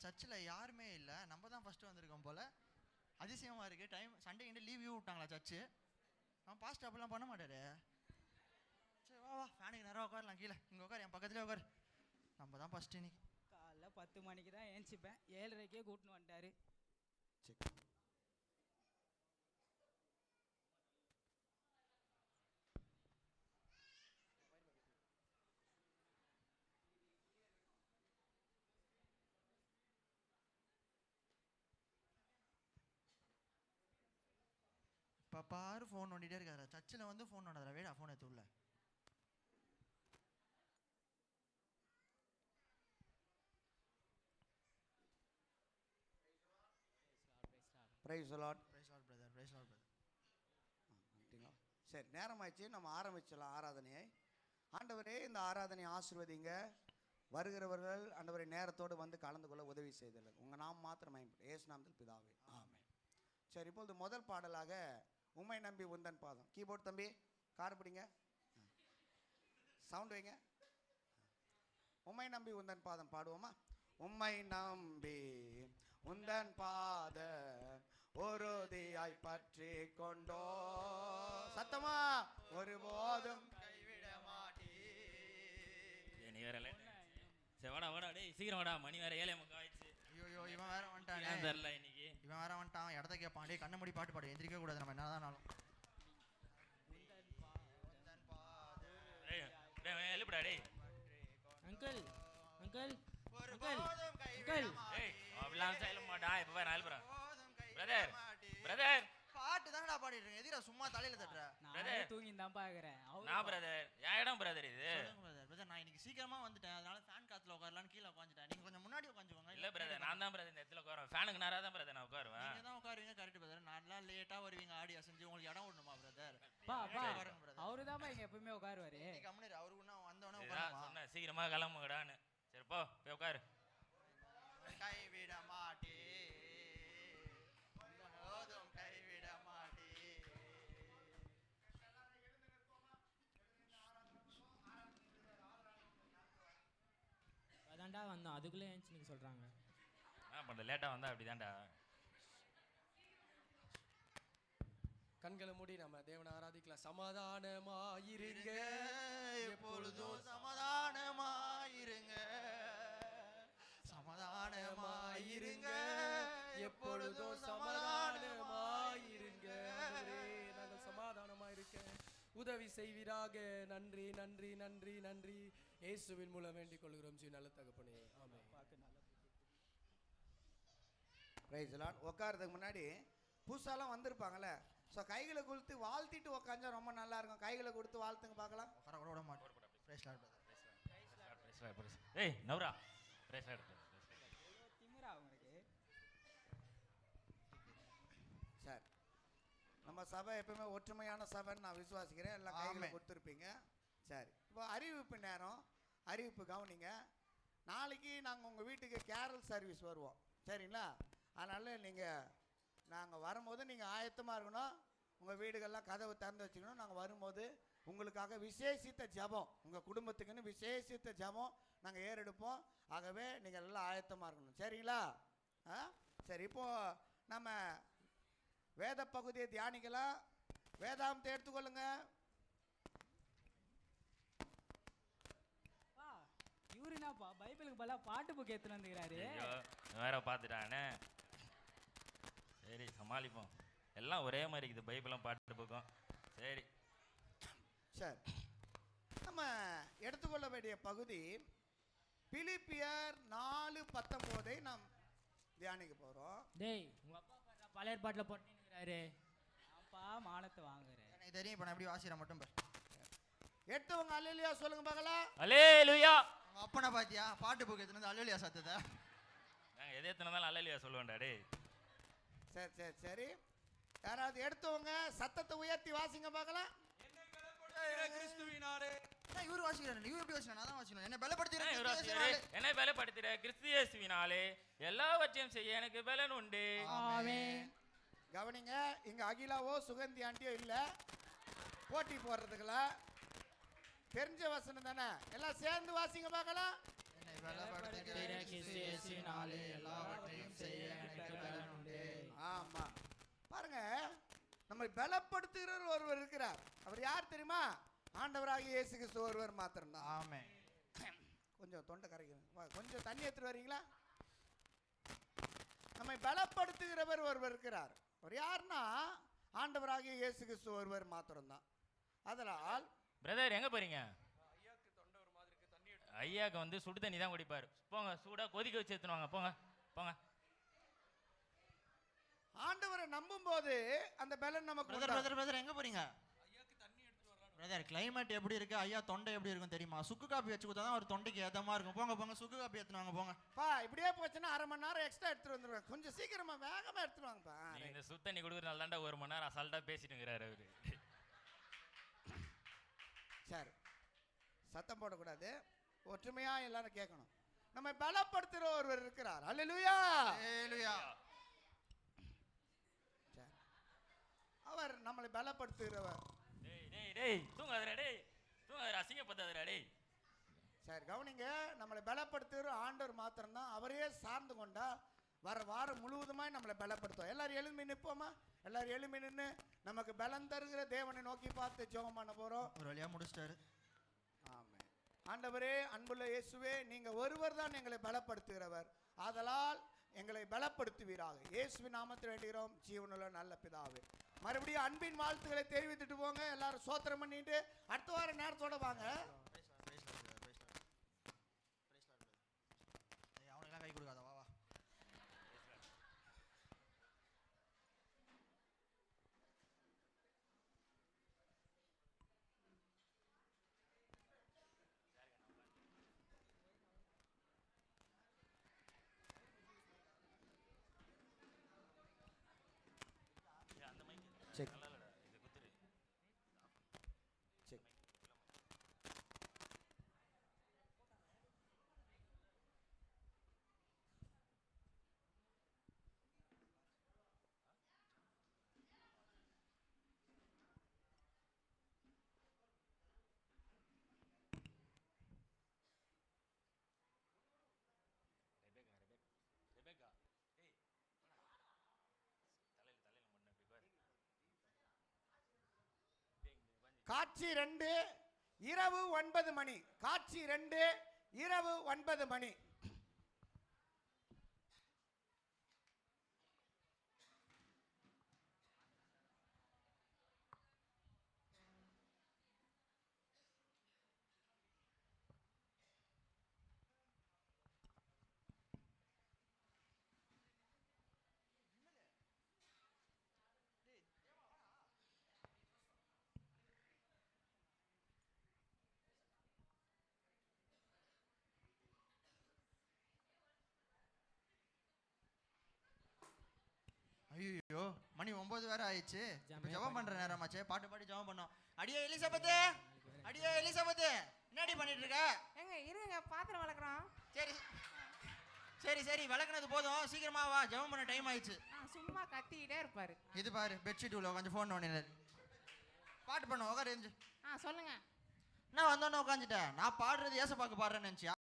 சர்ச்சில் யாருமே இல்லை, நம்ம தான் ஃபஸ்ட்டு வந்திருக்கோம் போல். அதிசயமாக இருக்குது. டைம் சண்டே கிண்டே லீவ் விட்டாங்களா சர்ச்சு? அவன் பாஸ்ட் அப்படிலாம் பண்ண மாட்டாரு. சரி வா ஃபேனுக்கு நேரம் உட்காரலாம், கீழே இங்கே உட்கார், என் பக்கத்துலேயே உட்கார். நம்ம தான் ஃபஸ்ட்டு இன்னைக்கு. காலைல 10 மணிக்கு தான் ஏஞ்சிப்பேன், 7:30க்கே கூட்டின்னு வந்துட்டாரு. சரி இப்போ பாரு ஃபோன் நோண்டிகிட்டே இருக்காரு. சர்ச்சில் வந்து ஃபோன் நோண்டாதா, வேடா ஃபோன் எடுத்து உள்ள. Praise lord. Praise lord brother, praise lord brother. சரி, நேரமாயிடுச்சு, நம்ம ஆரம்பிச்சிடலாம் ஆராதனையை. ஆண்டவரே, இந்த ஆராதனையை ஆசீர்வதிங்க. வருகிறவர்கள் ஆண்டவரை நேரத்தோடு வந்து கலந்து கொள்ள உதவி செய்தல் உங்கள் நாம் மாத்திரம் இயேசு நாமத்தில் பிதாவே ஆமென். சரி, இப்பொழுது முதல் பாடலாக உம்மை நம்பி உந்தன் பாதம். கீபோர்ட் தம்பி கார் பிடிங்க, சவுண்ட் வைங்க. உம்மை நம்பி உந்தன் பாதம் பாடுவோமா? உம்மை நம்பி உந்தன் பாத ஒருதியாய் பற்றி கொண்டோ, சத்தமா, ஒருபோதும் கைவிட மாட்டே. நீ வேற சரி வாடா வாடா, டேய் சீக்கிரம் வாடா, மணி வேற 7:45 ஆயிடுச்சு. ஐயோ இவன் வேற வந்துட்டானே, தெரியல இன்னைக்கு. இவன் வேற வந்துட்டான், இடத்த கேட்பான். டேய் கண்ண மூடி பாட்டு பாடு, எந்திரிக்க கூடாது நம்ம என்னதானாலும். டேய் எழுப்புடா டேய். அங்கிள் அங்கிள் அங்கிள் ஏய் அப்படிலாம் சொல்ல மாட்டா. இப்ப பாரு நான் எழுப்புறேன். பிரதர் பிரதர் பாட்டு தானடா பாடிட்டு இருக்கேன், எதிரா சும்மா தலையில தட்டுற. நான் தூங்கி தான் பாக்குறேன். நான் பிரதர் என் இடம் பிரதர் இது. பிரதர் நான் இன்னைக்கு சீக்கிரமா வந்துட்டேன், அதனால ஃபேன் காத்துல உட்காரலாம்னு கீழே உட்காந்துட்டேன். நீங்க கொஞ்சம் முன்னாடி உட்காந்துக்கோங்க. இல்ல பிரதர், நான் தான் பிரதர் இந்த இடத்துல உட்காருவேன். ஃபேனுக்கு நேரா தான் பிரதர் நான் உட்காருவேன். நீங்க தான் உட்காருவீங்க, கரெக்ட் பிரதர். நல்லா லேட்டா வருவீங்க, ஆடி அசைஞ்சு, உங்களுக்கு இடம் விடணுமா பிரதர்? அவருதான் இங்க எப்பவுமே உட்காருவாரு. கம்முனு அவருக்கு நான் வந்தவனே உட்காருவா. சொன்னேன் சீக்கிரமா கிளம்புங்கடான்னு. சரி போ போய் உட்காரு. கைவிட மாட்டே, கைவிட மாட்டே. அதான்டா வந்தோம், அதுக்குள்ளே ஏஞ்சின்னு சொல்றாங்க. என்ன பண்ற, லேட்டா வந்தா அப்படிதான்டா. கண்களை மூடி நம்ம தேவனை ஆராதிக்கலாம். சமாதானமாயிருங்க, எப்பொழுதும் சமாதானமாயிருங்க, சமாதானமாயிருங்க, எப்பொழுதும் சமாதானமாயிருங்க. நாங்கள் சமாதானமாயிருக்க உதவி செய்வீராக. நன்றி நன்றி நன்றி நன்றி. இயேசுவின் மூலம் வேண்டிக் கொள்கிறோம் ஜீ நல்ல தகப்பனே, ஆமென். Price Lord. உட்கார்றதுக்கு முன்னாடி புதுசாலாம் வந்திருப்பாங்கல்ல, ஸோ கைகளை கொடுத்து வாழ்த்திட்டு உட்காந்தா ரொம்ப நல்லா இருக்கும். கைகளை கொடுத்து வாழ்த்துங்க பார்க்கலாம். உட்கார கூட விட மாட்டோம். Praise lord brother. ஏய் நவரா பிரைஸ் லார்ட். திமிரா உங்களுக்கு. சார், நம்ம சபை எப்பவுமே ஒற்றுமையான சபைன்னு நான் விசுவாசிக்கிறேன். எல்லாம் கைகளை கொடுத்துருப்பீங்க. சரி, இப்போ அறிவிப்பு நேரம். அறிவிப்பு கவனிங்க. நாளைக்கு நாங்கள் உங்கள் வீட்டுக்கு கேரல் சர்வீஸ் வருவோம், சரிங்களா? அதனால் நாங்கள் வரும்போது நீங்கள் ஆயத்தமாக இருக்கணும். உங்கள் வீடுகள்லாம் கதவு திறந்து வச்சுக்கணும். நாங்கள் வரும்போது உங்களுக்காக விசேஷித்த ஜபம், உங்கள் குடும்பத்துக்குன்னு விசேஷித்த ஜபம் நாங்கள் ஏறெடுப்போம். ஆகவே நீங்கள் எல்லாம் ஆயத்தமாக இருக்கணும், சரிங்களா? சரி, இப்போது நம்ம வேத பகுதியை தியானிக்கலாம். வேதாந்தத்தை எடுத்துக்கொள்ளுங்க. இவரு என்னப்பா பைபிளுக்கு பதிலா பாட்டு புக் எடுத்துன்னு வந்துக்கிறாரு. வேற பார்த்துட்டானே. சரி சமாளிப்போம், எல்லாம் ஒரே மாதிரி இருக்குது, பைபிளும் பாட்டு புக்கும். சரி சரி, நம்ம எடுத்துக்கொள்ள வேண்டிய பகுதி பிலிப்பியர் 4:19 நாம் தியானிக்க போகிறோம். டேய் உங்க அப்பா பாட்டா பழைய பாட்டில் போட்டுக்கிறாரு. அப்பா மானத்தை வாங்குறேன். எனக்கு தெரியும், இப்போ நான் எப்படி வாசிக்கிறேன் மட்டும் பாரு. எடுத்தவங்க அல்லேலூயா சொல்லுங்க பார்க்கலாம். அல்லேலூயா. உங்க அப்பனை பாத்தியா பாட்டு புக் எடுத்துன்னு அல்லேலூயா சத்தத்தை. நாங்கள் எது எத்தனை அல்லேலூயா சொல்லுவேன்டா டேய். சரி சரி சரி, யாராவது எடுத்தவங்க சத்தத்தை உயர்த்தி வாசிங்க பார்க்கலாம். கிறிஸ்துவினாலே இவரு வாசிக்கிறாரு, இவரு எப்படி வாசிக்கிறாரு? நான் தான் வாசிக்கணும். என்ன பலப்படுத்துற என்னை பலப்படுத்துற கிறிஸ்து இயேசுவினாலே எல்லாவற்றையும் செய்ய எனக்கு பலன் உண்டு. ஆமென். கவனிங்க, இங்க அகிலாவோ சுகந்தி ஆண்டியோ இல்ல போட்டி போடுறதுக்குல. தெரிஞ்ச வசனம் தானே, எல்லாம் சேர்ந்து வாசிங்க பார்க்கலாம். பலப்படுத்துகிற கிறிஸ்து இயேசுவினாலே எல்லாவற்றையும் செய்ய எனக்கு பலன் உண்டு. ஆமா, பாருங்க, நம்மை பலப்படுத்துகிறவர் ஒருவர் இருக்கிறார். அவர் யார் தெரியுமா? ஆண்டவராகிய இயேசு கிறிஸ்து ஒருவர் மாத்திரம்தான். ஆமென். கொஞ்சம் தொண்டை கரைக்கிறேன், கொஞ்சம் தண்ணி எடுத்துட்டு வரீங்களா? நம்மை பலப்படுத்துகிறவர் ஒருவர் இருக்கிறார். அவர் யாருன்னா ஆண்டவராகிய இயேசு கிறிஸ்து ஒருவர் மாத்திரம்தான். அதனால் பிரதர் எங்க போறீங்க? ஐயாக்கு வந்து சுடு தண்ணி தான் குடிப்பாரு. போங்க, சூடா கொதிக்க வச்சு எடுத்துன்னு வாங்க. போங்க போங்க. ஆண்டவரை நம்பும் போது அந்த பலன் நமக்கு பிரதர் பிரதர் பிரதர் எங்க போறீங்க? பிரதர் கிளைமேட் எப்படி இருக்கு? ஐயா தொண்டை எப்படி இருக்கும் தெரியுமா? சுக்கு காப்பி வச்சு கொடுத்தா தான் ஒரு தொண்டைக்கு ஏதமா இருக்கும். போங்க போங்க, சுக்கு காப்பி எடுத்துன்னு வாங்க போங்க. பா, இப்படியே போச்சுன்னா 1/2 மணி நேரம் எக்ஸ்ட்ரா எடுத்துட்டு வந்துருவேன். கொஞ்சம் சீக்கிரமா வேகமா எடுத்துட்டு வாங்கப்பா. நீங்க இந்த சுடு தண்ணி கொடுக்குறதுனால தான்டா 1 மணி நேரம் அசால்ட்டா பேசிட்டுங்கிறாரு அவரு. சரி, சத்தம் போடக்கூடாது, ஒற்றுமையா எல்லாரும் கேட்கணும். நம்ம பலப்படுத்துற ஒருவர் இருக்கிறார். அல்லேலூயா. ஹalleluya. சரி, அவர் நம்மளை பலப்படுத்துகிறவர். டேய் டேய் டேய் தூங்காதடா டேய். தூங்காதடா, அசிங்கப்படாதடா டேய். சரி, கவனிங்க, நம்மளை பலப்படுத்துகிற ஆண்டவர் மாத்திரம்தான். அவரையே சார்ந்து கொண்டா வர வாரம் முழுவதுமாய் நம்மளை பலப்படுத்துவோம். எல்லாரும் எழும்பி நிற்போமா? எல்லாரும் எழும்பி நின்று நமக்கு பலம் தருகிற தேவனை நோக்கி பார்த்து ஜெபம் பண்ண போறோம். ஒரு வழியா முடிச்சிட்டாரு. ஆமென். ஆண்டவரே, அன்புள்ள இயேசுவே, நீங்க ஒருவர் தான் எங்களை பலப்படுத்துகிறவர். ஆதலால் எங்களை பலப்படுத்துவீராக. இயேசுவின் நாமத்தில் வேண்டுகிறோம், ஜீவனுள்ள நல்ல பிதாவே. மறுபடியும் அன்பின் வாழ்த்துக்களை தெரிவித்துட்டு போங்க. எல்லாரும் சோத்திரம் பண்ணிட்டு அடுத்த வாரம் நேரத்தோட வாங்க. அவனுக்கெல்லாம் கை கொடுக்காத, வா வா. Check check. ரெபேக்கா டேய் தலையில மண்ணு இப்படி பாரு. காட்சி 2 இரவு 9 மணி. காட்சி 2 இரவு 9 மணி. ஐயோ, மணி 9 வேற ஆயிடுச்சு. இப்ப ஜெபம் பண்ற நேரமாச்சே. பாட்டு பாடி ஜெபம் பண்ணோம். அடியே எலிசபெத், அடியே எலிசபெத், என்னடி பண்ணிட்டு இருக்க? ஏங்க இருங்க, பாத்திரம் வளர்க்குறோம். சரி சரி சரி, விளக்குனது போதும், சீக்கிரமா வா, ஜெபம் பண்ண டைம் ஆயிடுச்சு. சும்மா கத்திக்கிட்டே இருப்பாரு. இது பாரு, பெட்ஷீட் உள்ள கொஞ்சம் ஃபோன் பண்ணினாரு. பாட்டு பண்ண உட்காரு. சொல்லுங்க. நான் வந்தோன்னு உட்காந்துட்டேன். நான் பாடுறது ஏசப்பாக்கு பாடுறேன்னு நினைச்சியா?